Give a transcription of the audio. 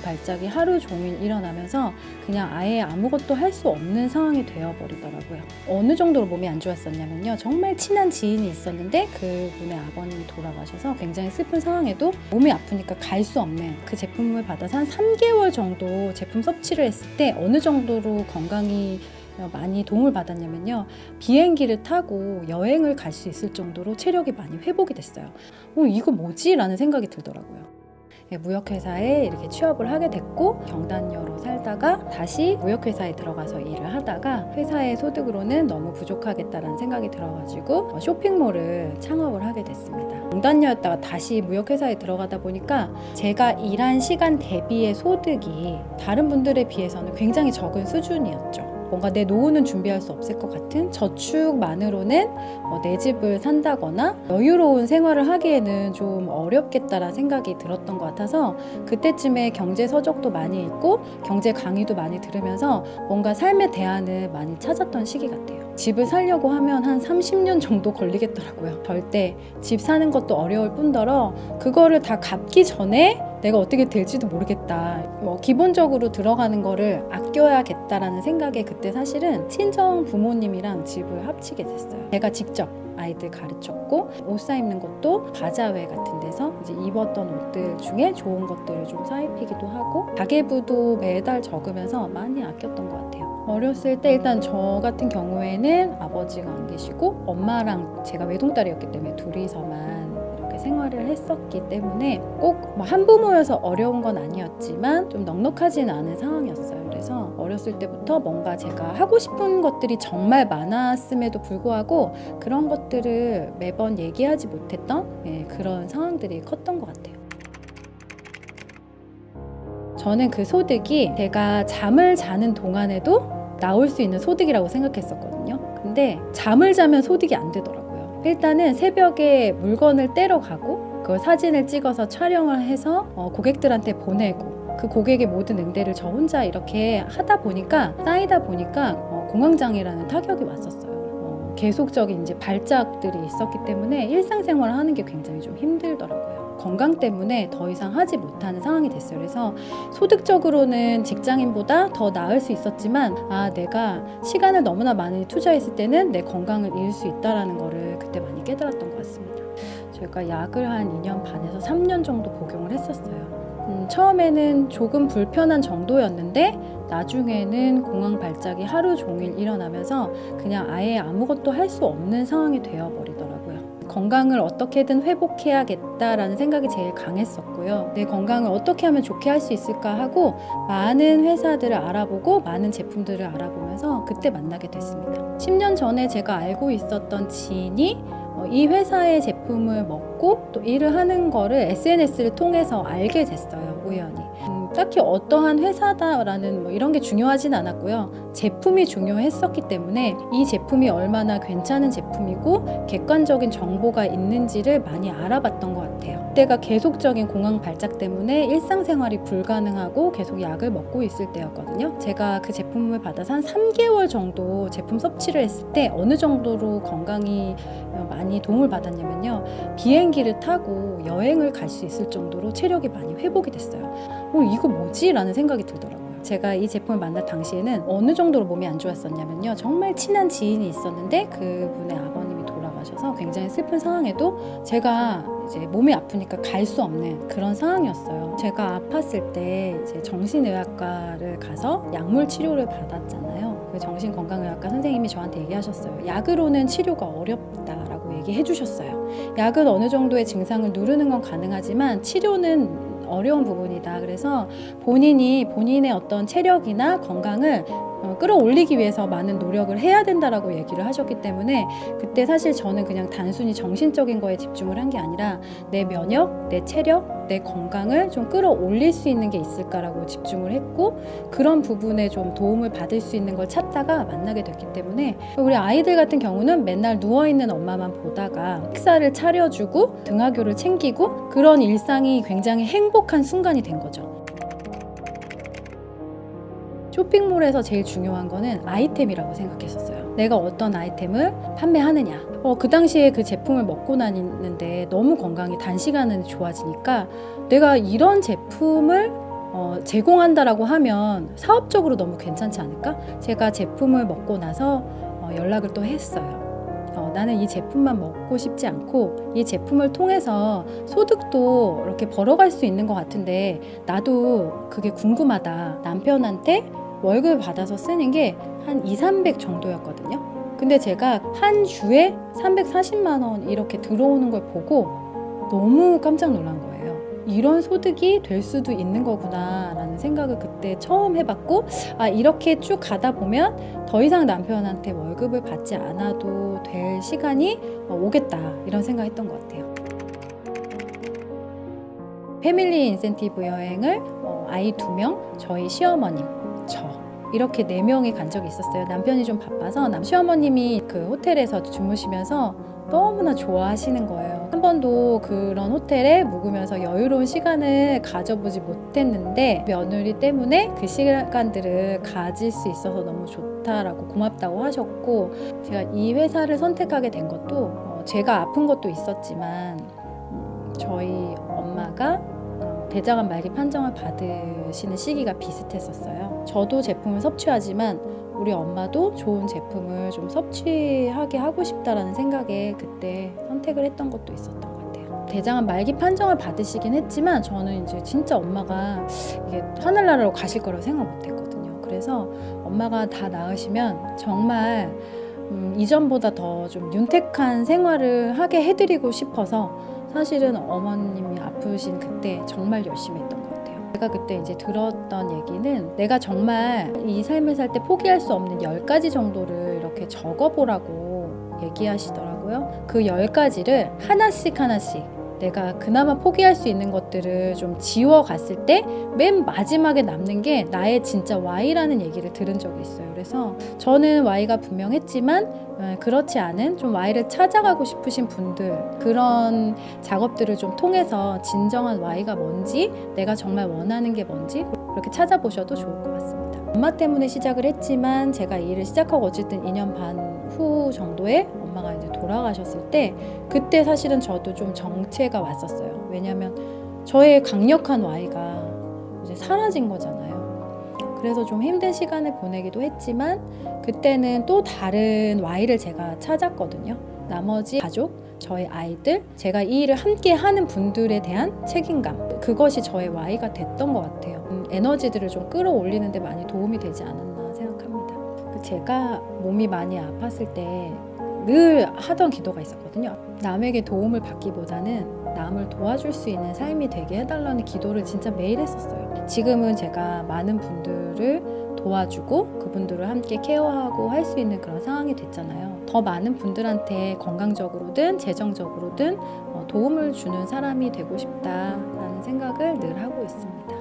발작이 하루 종일 일어나면서 그냥 아예 아무것도 할 수 없는 상황이 되어버리더라고요. 어느 정도로 몸이 안 좋았었냐면요. 정말 친한 지인이 있었는데 그분의 아버님이 돌아가셔서 굉장히 슬픈 상황에도 몸이 아프니까 갈 수 없는 그 제품을 받아서 한 3개월 정도 제품 섭취를 했을 때 어느 정도로 건강이 많이 도움을 받았냐면요. 비행기를 타고 여행을 갈 수 있을 정도로 체력이 많이 회복이 됐어요. 이거 뭐지? 라는 생각이 들더라고요. 무역회사에 이렇게 취업을 하게 됐고 경단녀로 살다가 다시 무역회사에 들어가서 일을 하다가 회사의 소득으로는 너무 부족하겠다라는 생각이 들어가지고 쇼핑몰을 창업을 하게 됐습니다. 경단녀였다가 다시 무역회사에 들어가다 보니까 제가 일한 시간 대비의 소득이 다른 분들에 비해서는 굉장히 적은 수준이었죠. 뭔가 내 노후는 준비할 수 없을 것 같은 저축만으로는 내 집을 산다거나 여유로운 생활을 하기에는 좀 어렵겠다라는 생각이 들었던 것 같아서 그때쯤에 경제 서적도 많이 읽고 경제 강의도 많이 들으면서 뭔가 삶의 대안을 많이 찾았던 시기 같아요. 집을 사려고 하면 한 30년 정도 걸리겠더라고요. 절대 집 사는 것도 어려울 뿐더러 그거를 다 갚기 전에 내가 어떻게 될지도 모르겠다. 기본적으로 들어가는 거를 아껴야겠다라는 생각에 그때 사실은 친정 부모님이랑 집을 합치게 됐어요. 제가 직접 아이들 가르쳤고 옷 사입는 것도 바자회 같은 데서 이제 입었던 옷들 중에 좋은 것들을 좀 사입히기도 하고 가계부도 매달 적으면서 많이 아꼈던 것 같아요. 어렸을 때 일단 저 같은 경우에는 아버지가 안 계시고 엄마랑 제가 외동딸이었기 때문에 둘이서만 생활을 했었기 때문에 꼭 한부모여서 어려운 건 아니었지만 좀 넉넉하지는 않은 상황이었어요. 그래서 어렸을 때부터 뭔가 제가 하고 싶은 것들이 정말 많았음에도 불구하고 그런 것들을 매번 얘기하지 못했던 그런 상황들이 컸던 것 같아요. 저는 그 소득이 제가 잠을 자는 동안에도 나올 수 있는 소득이라고 생각했었거든요. 근데 잠을 자면 소득이 안 되더라고요. 일단은 새벽에 물건을 떼러 가고 그 사진을 찍어서 촬영을 해서 고객들한테 보내고 그 고객의 모든 응대를 저 혼자 이렇게 하다 보니까 쌓이다 보니까 공황장애라는 타격이 왔었어요. 계속적인 이제 발작들이 있었기 때문에 일상생활을 하는 게 굉장히 좀 힘들더라고요. 건강 때문에 더 이상 하지 못하는 상황이 됐어요. 그래서 소득적으로는 직장인보다 더 나을 수 있었지만 내가 시간을 너무나 많이 투자했을 때는 내 건강을 잃을 수 있다는 거를 그때 많이 깨달았던 것 같습니다. 저희가 약을 한 2년 반에서 3년 정도 복용을 했었어요. 처음에는 조금 불편한 정도였는데 나중에는 공황 발작이 하루 종일 일어나면서 그냥 아예 아무것도 할 수 없는 상황이 되어버리더라고요. 건강을 어떻게든 회복해야겠다라는 생각이 제일 강했었고요. 내 건강을 어떻게 하면 좋게 할 수 있을까 하고 많은 회사들을 알아보고 많은 제품들을 알아보면서 그때 만나게 됐습니다. 10년 전에 제가 알고 있었던 지인이 이 회사의 제품을 먹고 또 일을 하는 거를 SNS를 통해서 알게 됐어요. 우연히. 딱히 어떠한 회사다라는 이런 게 중요하진 않았고요. 제품이 중요했었기 때문에 이 제품이 얼마나 괜찮은 제품이고 객관적인 정보가 있는지를 많이 알아봤던 것 같아요. 그때가 계속적인 공황 발작 때문에 일상생활이 불가능하고 계속 약을 먹고 있을 때였거든요. 제가 그 제품을 받아서 한 3개월 정도 제품 섭취를 했을 때 어느 정도로 건강이 많이 도움을 받았냐면요. 비행기를 타고 여행을 갈 수 있을 정도로 체력이 많이 회복이 됐어요. 이거 뭐지? 라는 생각이 들더라고요. 제가 이 제품을 만날 당시에는 어느 정도로 몸이 안 좋았었냐면요. 정말 친한 지인이 있었는데 그분의 아버님이 돌아가셔서 굉장히 슬픈 상황에도 제가 이제 몸이 아프니까 갈 수 없는 그런 상황이었어요. 제가 아팠을 때 이제 정신의학과를 가서 약물 치료를 받았잖아요. 그 정신건강의학과 선생님이 저한테 얘기하셨어요. 약으로는 치료가 어렵다라고 얘기해 주셨어요. 약은 어느 정도의 증상을 누르는 건 가능하지만 치료는 어려운 부분이다. 그래서 본인의 어떤 체력이나 건강을 끌어올리기 위해서 많은 노력을 해야 된다라고 얘기를 하셨기 때문에 그때 사실 저는 그냥 단순히 정신적인 거에 집중을 한 게 아니라 내 면역, 내 체력, 내 건강을 좀 끌어올릴 수 있는 게 있을까라고 집중을 했고 그런 부분에 좀 도움을 받을 수 있는 걸 찾다가 만나게 됐기 때문에 우리 아이들 같은 경우는 맨날 누워있는 엄마만 보다가 식사를 차려주고 등하교를 챙기고 그런 일상이 굉장히 행복한 순간이 된 거죠. 쇼핑몰에서 제일 중요한 거는 아이템이라고 생각했었어요. 내가 어떤 아이템을 판매하느냐. 그 당시에 그 제품을 먹고 다니는데 너무 건강이 단시간에 좋아지니까 내가 이런 제품을 제공한다라고 하면 사업적으로 너무 괜찮지 않을까? 제가 제품을 먹고 나서 연락을 또 했어요. 나는 이 제품만 먹고 싶지 않고 이 제품을 통해서 소득도 이렇게 벌어갈 수 있는 것 같은데 나도 그게 궁금하다. 남편한테 월급을 받아서 쓰는 게 한 200~300 정도였거든요. 근데 제가 한 주에 340만 원 이렇게 들어오는 걸 보고 너무 깜짝 놀란 거예요. 이런 소득이 될 수도 있는 거구나 라는 생각을 그때 처음 해봤고, 이렇게 쭉 가다 보면 더 이상 남편한테 월급을 받지 않아도 될 시간이 오겠다 이런 생각했던 것 같아요. 패밀리 인센티브 여행을 아이 2명, 저희 시어머님, 저 이렇게 4명이 간 적이 있었어요. 남편이 좀 바빠서 시어머님이 그 호텔에서 주무시면서 너무나 좋아하시는 거예요. 한 번도 그런 호텔에 묵으면서 여유로운 시간을 가져보지 못했는데 며느리 때문에 그 시간들을 가질 수 있어서 너무 좋다라고 고맙다고 하셨고, 제가 이 회사를 선택하게 된 것도 제가 아픈 것도 있었지만 저희 엄마가 대장암 말기 판정을 받으시는 시기가 비슷했었어요. 저도 제품을 섭취하지만 우리 엄마도 좋은 제품을 좀 섭취하게 하고 싶다라는 생각에 그때 선택을 했던 것도 있었던 것 같아요. 대장암 말기 판정을 받으시긴 했지만 저는 이제 진짜 엄마가 이게 하늘나라로 가실 거라고 생각 못 했거든요. 그래서 엄마가 다 나으시면 정말 이전보다 더 좀 윤택한 생활을 하게 해드리고 싶어서 사실은 어머님이 아프신 그때 정말 열심히 했던 것 같아요. 제가 그때 이제 들었던 얘기는 내가 정말 이 삶을 살 때 포기할 수 없는 10가지 정도를 이렇게 적어보라고 얘기하시더라고요. 그 10가지를 하나씩 내가 그나마 포기할 수 있는 것들을 좀 지워갔을 때 맨 마지막에 남는 게 나의 진짜 Y라는 얘기를 들은 적이 있어요. 그래서 저는 Y가 분명했지만 그렇지 않은 좀 Y를 찾아가고 싶으신 분들, 그런 작업들을 좀 통해서 진정한 Y가 뭔지, 내가 정말 원하는 게 뭔지 그렇게 찾아보셔도 좋을 것 같습니다. 엄마 때문에 시작을 했지만 제가 이 일을 시작하고 어쨌든 2년 반 후 정도에 엄마가 이제 돌아가셨을 때 그때 사실은 저도 좀 정체가 왔었어요. 왜냐하면 저의 강력한 Y가 이제 사라진 거잖아요. 그래서 좀 힘든 시간을 보내기도 했지만 그때는 또 다른 Y를 제가 찾았거든요. 나머지 가족, 저의 아이들, 제가 이 일을 함께 하는 분들에 대한 책임감, 그것이 저의 Y가 됐던 것 같아요. 에너지들을 좀 끌어올리는 데 많이 도움이 되지 않았나 생각합니다. 제가 몸이 많이 아팠을 때 늘 하던 기도가 있었거든요. 남에게 도움을 받기보다는 남을 도와줄 수 있는 삶이 되게 해달라는 기도를 진짜 매일 했었어요. 지금은 제가 많은 분들을 도와주고 그분들을 함께 케어하고 할 수 있는 그런 상황이 됐잖아요. 더 많은 분들한테 건강적으로든 재정적으로든 도움을 주는 사람이 되고 싶다라는 생각을 늘 하고 있습니다.